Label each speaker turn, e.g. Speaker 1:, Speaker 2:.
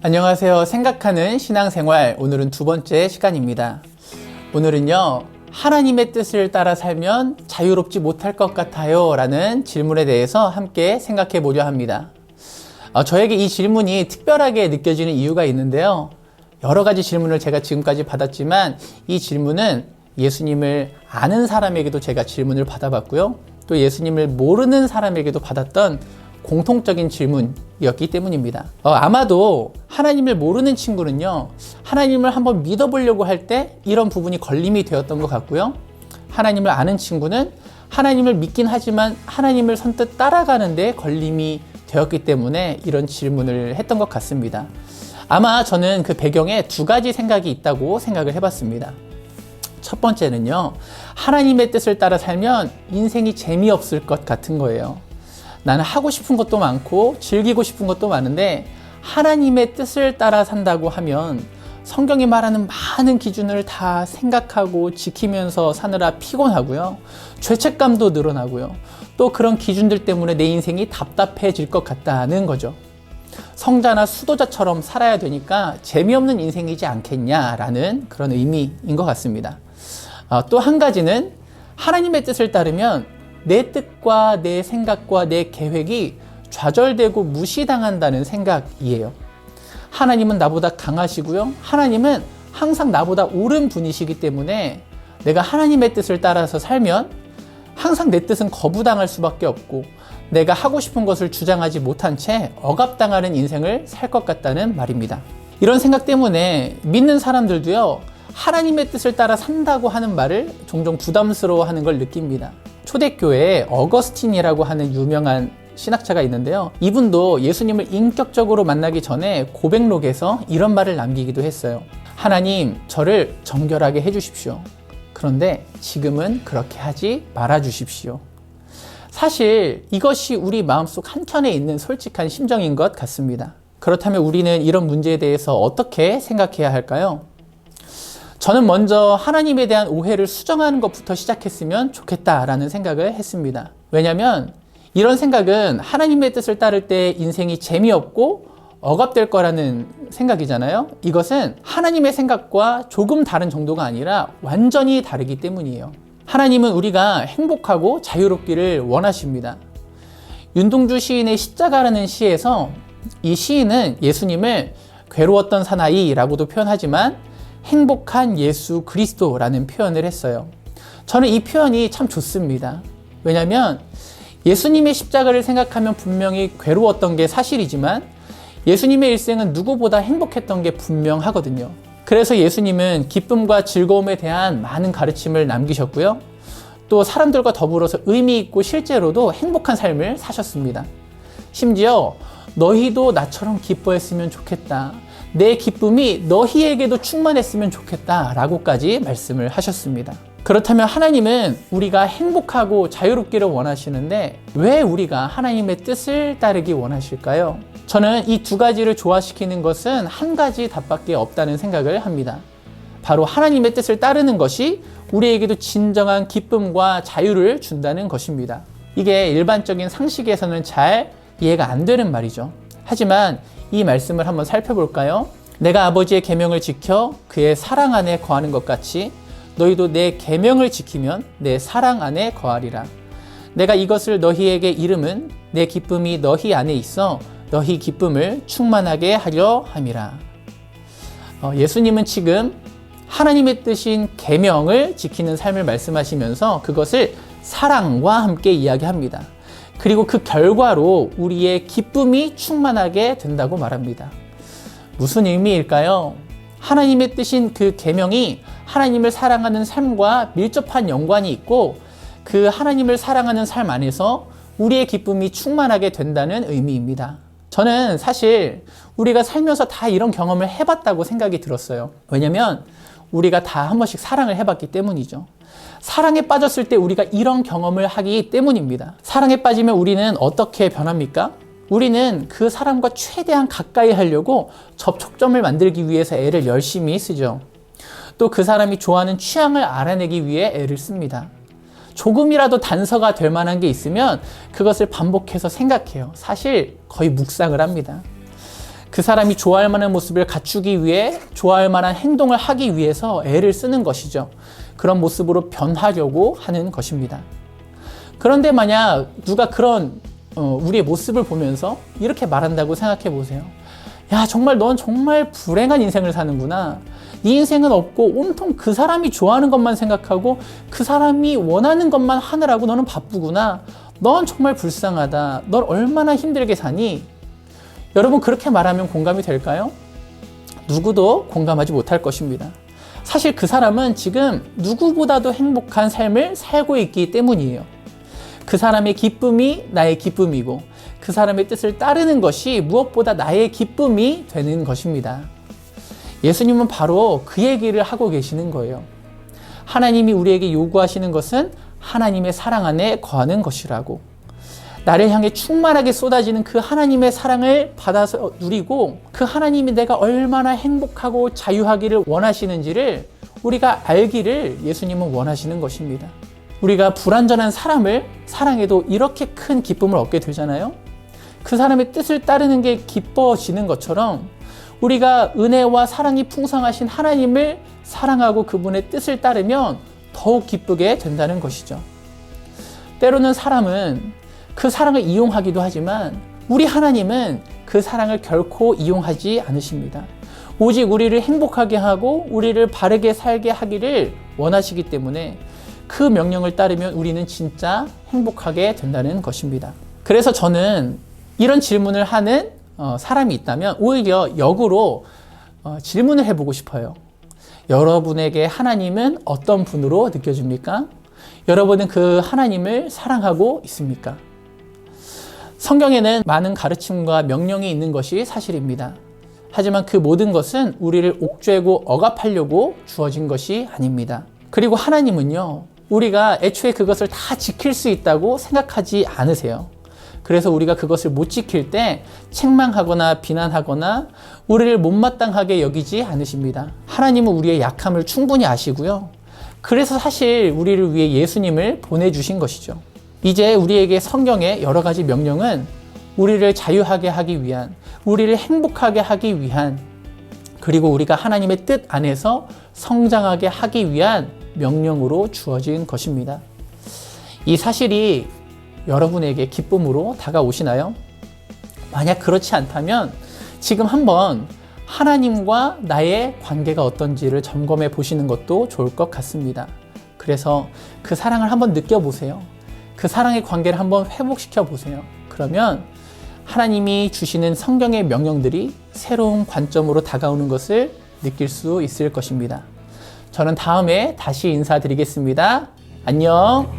Speaker 1: 안녕하세요. 생각하는 신앙생활, 오늘은 두 번째 시간입니다. 오늘은요, 하나님의 뜻을 따라 살면 자유롭지 못할 것 같아요 라는 질문에 대해서 함께 생각해 보려 합니다. 저에게 이 질문이 특별하게 느껴지는 이유가 있는데요. 여러 가지 질문을 제가 지금까지 받았지만 이 질문은 예수님을 아는 사람에게도 제가 질문을 받아봤고요. 또 예수님을 모르는 사람에게도 받았던 공통적인 질문이었기 때문입니다. 아마도 하나님을 모르는 친구는요, 하나님을 한번 믿어보려고 할 때 이런 부분이 걸림이 되었던 것 같고요. 하나님을 아는 친구는 하나님을 믿긴 하지만 하나님을 선뜻 따라가는데 걸림이 되었기 때문에 이런 질문을 했던 것 같습니다. 아마 저는 그 배경에 두 가지 생각이 있다고 생각을 해봤습니다. 첫 번째는요, 하나님의 뜻을 따라 살면 인생이 재미없을 것 같은 거예요. 나는 하고 싶은 것도 많고 즐기고 싶은 것도 많은데 하나님의 뜻을 따라 산다고 하면 성경이 말하는 많은 기준을 다 생각하고 지키면서 사느라 피곤하고요. 죄책감도 늘어나고요. 또 그런 기준들 때문에 내 인생이 답답해질 것 같다는 거죠. 성자나 수도자처럼 살아야 되니까 재미없는 인생이지 않겠냐라는 그런 의미인 것 같습니다. 또 한 가지는 하나님의 뜻을 따르면 내 뜻과 내 생각과 내 계획이 좌절되고 무시당한다는 생각이에요. 하나님은 나보다 강하시고요. 하나님은 항상 나보다 옳은 분이시기 때문에 내가 하나님의 뜻을 따라서 살면 항상 내 뜻은 거부당할 수밖에 없고 내가 하고 싶은 것을 주장하지 못한 채 억압당하는 인생을 살 것 같다는 말입니다. 이런 생각 때문에 믿는 사람들도요, 하나님의 뜻을 따라 산다고 하는 말을 종종 부담스러워하는 걸 느낍니다. 초대교회에 어거스틴이라고 하는 유명한 신학자가 있는데요. 이분도 예수님을 인격적으로 만나기 전에 고백록에서 이런 말을 남기기도 했어요. 하나님, 저를 정결하게 해주십시오. 그런데 지금은 그렇게 하지 말아 주십시오. 사실 이것이 우리 마음속 한켠에 있는 솔직한 심정인 것 같습니다. 그렇다면 우리는 이런 문제에 대해서 어떻게 생각해야 할까요? 저는 먼저 하나님에 대한 오해를 수정하는 것부터 시작했으면 좋겠다라는 생각을 했습니다. 왜냐하면 이런 생각은 하나님의 뜻을 따를 때 인생이 재미없고 억압될 거라는 생각이잖아요. 이것은 하나님의 생각과 조금 다른 정도가 아니라 완전히 다르기 때문이에요. 하나님은 우리가 행복하고 자유롭기를 원하십니다. 윤동주 시인의 십자가라는 시에서 이 시인은 예수님을 괴로웠던 사나이라고도 표현하지만 행복한 예수 그리스도라는 표현을 했어요. 저는 이 표현이 참 좋습니다. 왜냐하면 예수님의 십자가를 생각하면 분명히 괴로웠던 게 사실이지만 예수님의 일생은 누구보다 행복했던 게 분명하거든요. 그래서 예수님은 기쁨과 즐거움에 대한 많은 가르침을 남기셨고요. 또 사람들과 더불어서 의미 있고 실제로도 행복한 삶을 사셨습니다. 심지어 너희도 나처럼 기뻐했으면 좋겠다. 내 기쁨이 너희에게도 충만했으면 좋겠다 라고까지 말씀을 하셨습니다. 그렇다면 하나님은 우리가 행복하고 자유롭기를 원하시는데 왜 우리가 하나님의 뜻을 따르기 원하실까요? 저는 이 두 가지를 조화시키는 것은 한 가지 답밖에 없다는 생각을 합니다. 바로 하나님의 뜻을 따르는 것이 우리에게도 진정한 기쁨과 자유를 준다는 것입니다. 이게 일반적인 상식에서는 잘 이해가 안 되는 말이죠. 하지만 이 말씀을 한번 살펴볼까요? 내가 아버지의 계명을 지켜 그의 사랑 안에 거하는 것 같이 너희도 내 계명을 지키면 내 사랑 안에 거하리라. 내가 이것을 너희에게 이름은 내 기쁨이 너희 안에 있어 너희 기쁨을 충만하게 하려 함이라. 예수님은 지금 하나님의 뜻인 계명을 지키는 삶을 말씀하시면서 그것을 사랑과 함께 이야기합니다. 그리고 그 결과로 우리의 기쁨이 충만하게 된다고 말합니다. 무슨 의미일까요? 하나님의 뜻인 그 계명이 하나님을 사랑하는 삶과 밀접한 연관이 있고 그 하나님을 사랑하는 삶 안에서 우리의 기쁨이 충만하게 된다는 의미입니다. 저는 사실 우리가 살면서 다 이런 경험을 해봤다고 생각이 들었어요. 왜냐면 우리가 다 한 번씩 사랑을 해봤기 때문이죠. 사랑에 빠졌을 때 우리가 이런 경험을 하기 때문입니다. 사랑에 빠지면 우리는 어떻게 변합니까? 우리는 그 사람과 최대한 가까이 하려고 접촉점을 만들기 위해서 애를 열심히 쓰죠. 또 그 사람이 좋아하는 취향을 알아내기 위해 애를 씁니다. 조금이라도 단서가 될 만한 게 있으면 그것을 반복해서 생각해요. 사실 거의 묵상을 합니다. 그 사람이 좋아할 만한 모습을 갖추기 위해 좋아할 만한 행동을 하기 위해서 애를 쓰는 것이죠. 그런 모습으로 변하려고 하는 것입니다. 그런데 만약 누가 그런 우리의 모습을 보면서 이렇게 말한다고 생각해 보세요. 야, 정말 넌 정말 불행한 인생을 사는구나. 네 인생은 없고 온통 그 사람이 좋아하는 것만 생각하고 그 사람이 원하는 것만 하느라고 너는 바쁘구나. 넌 정말 불쌍하다. 넌 얼마나 힘들게 사니? 여러분, 그렇게 말하면 공감이 될까요? 누구도 공감하지 못할 것입니다. 사실 그 사람은 지금 누구보다도 행복한 삶을 살고 있기 때문이에요. 그 사람의 기쁨이 나의 기쁨이고 그 사람의 뜻을 따르는 것이 무엇보다 나의 기쁨이 되는 것입니다. 예수님은 바로 그 얘기를 하고 계시는 거예요. 하나님이 우리에게 요구하시는 것은 하나님의 사랑 안에 거하는 것이라고. 나를 향해 충만하게 쏟아지는 그 하나님의 사랑을 받아서 누리고 그 하나님이 내가 얼마나 행복하고 자유하기를 원하시는지를 우리가 알기를 예수님은 원하시는 것입니다. 우리가 불완전한 사람을 사랑해도 이렇게 큰 기쁨을 얻게 되잖아요. 그 사람의 뜻을 따르는 게 기뻐지는 것처럼 우리가 은혜와 사랑이 풍성하신 하나님을 사랑하고 그분의 뜻을 따르면 더욱 기쁘게 된다는 것이죠. 때로는 사람은 그 사랑을 이용하기도 하지만 우리 하나님은 그 사랑을 결코 이용하지 않으십니다. 오직 우리를 행복하게 하고 우리를 바르게 살게 하기를 원하시기 때문에 그 명령을 따르면 우리는 진짜 행복하게 된다는 것입니다. 그래서 저는 이런 질문을 하는 사람이 있다면 오히려 역으로 질문을 해보고 싶어요. 여러분에게 하나님은 어떤 분으로 느껴집니까? 여러분은 그 하나님을 사랑하고 있습니까? 성경에는 많은 가르침과 명령이 있는 것이 사실입니다. 하지만 그 모든 것은 우리를 옥죄고 억압하려고 주어진 것이 아닙니다. 그리고 하나님은요, 우리가 애초에 그것을 다 지킬 수 있다고 생각하지 않으세요. 그래서 우리가 그것을 못 지킬 때 책망하거나 비난하거나 우리를 못마땅하게 여기지 않으십니다. 하나님은 우리의 약함을 충분히 아시고요. 그래서 사실 우리를 위해 예수님을 보내주신 것이죠. 이제 우리에게 성경의 여러 가지 명령은 우리를 자유하게 하기 위한, 우리를 행복하게 하기 위한, 그리고 우리가 하나님의 뜻 안에서 성장하게 하기 위한 명령으로 주어진 것입니다. 이 사실이 여러분에게 기쁨으로 다가오시나요? 만약 그렇지 않다면 지금 한번 하나님과 나의 관계가 어떤지를 점검해 보시는 것도 좋을 것 같습니다. 그래서 그 사랑을 한번 느껴보세요. 그 사랑의 관계를 한번 회복시켜 보세요. 그러면 하나님이 주시는 성경의 명령들이 새로운 관점으로 다가오는 것을 느낄 수 있을 것입니다. 저는 다음에 다시 인사드리겠습니다. 안녕.